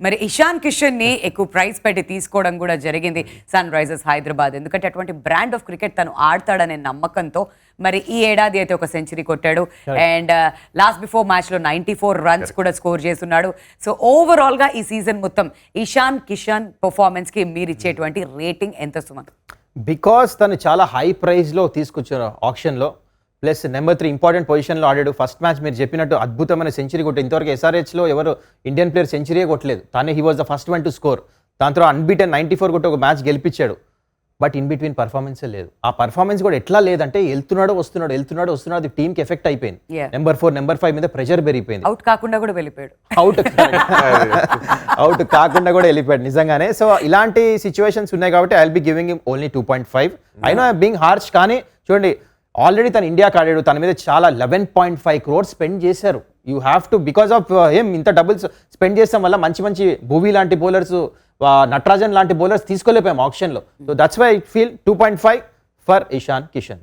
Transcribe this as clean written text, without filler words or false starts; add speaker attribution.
Speaker 1: మరి ఇషాన్ కిషన్ ని ఎక్కువ ప్రైస్ పెట్టి తీసుకోవడం కూడా జరిగింది సన్ రైజర్స్ హైదరాబాద్. ఎందుకంటే అటువంటి బ్రాండ్ ఆఫ్ క్రికెట్ తను ఆడతాడనే నమ్మకంతో మరి ఈ ఏడాది అయితే ఒక సెంచరీ కొట్టాడు. అండ్ లాస్ట్ బిఫోర్ మ్యాచ్ లో 94 రన్స్ కూడా స్కోర్ చేస్తున్నాడు. సో ఓవరాల్ గా ఈ సీజన్ మొత్తం ఇషాన్ కిషన్ పర్ఫార్మెన్స్ కి మీరు ఇచ్చేటువంటి రేటింగ్ ఎంత సుమన్?
Speaker 2: బికాస్ తను చాలా హై ప్రైస్లో తీసుకొచ్చారు ఆప్షన్లో, ప్లస్ నెంబర్ 3 ఇంపార్టెంట్ పొజిషన్లో ఆడాడు. ఫస్ట్ మ్యాచ్ మీరు చెప్పినట్టు అద్భుతమైన సెంచరీ కొట్టి, ఇంతవరకు SRHలో ఎవరు ఇండియన్ ప్లేయర్ సెంచరీయే కొట్టలేదు, తానే he was the first one to score. దాంతో అన్బీటెన్ 94 కొట్టి ఒక మ్యాచ్ గెలిపించాడు. బట్ ఇన్ బిట్వీన్ పర్ఫార్మెన్సే లేదు. ఆ పర్ఫార్మెన్స్ కూడా ఎట్లా లేదంటే వెళ్తున్నాడు వస్తున్నాడు, అది టీంకి ఎఫెక్ట్ అయిపోయింది. నెంబర్ 4 నెంబర్ 5 మీద ప్రెషర్ పెరిగిపోయింది.
Speaker 1: అవుట్ కాకుండా కూడా వెళ్ళిపోయాడు
Speaker 2: అవుట్ కాకుండా కూడా వెళ్ళిపోయాడు నిజంగానే. సో ఇలాంటి సిచ్యువేషన్స్ ఉన్నాయి కాబట్టి I will be giving him only 2.5. I know I being harsh, కానీ చూడండి ఆల్రెడీ తను ఇండియాకి ఆడాడు, తన మీద చాలా 11.5 crores స్పెండ్ చేశారు. You have to because of him ఇంత డబుల్స్ స్పెండ్ చేస్తాం వల్ల మంచి భూవీ లాంటి బౌలర్స్, నటరాజన్ లాంటి బౌలర్స్ తీసుకోలేకపోయాం ఆప్షన్లో. So that's why I feel 2.5 for Ishan Kishan.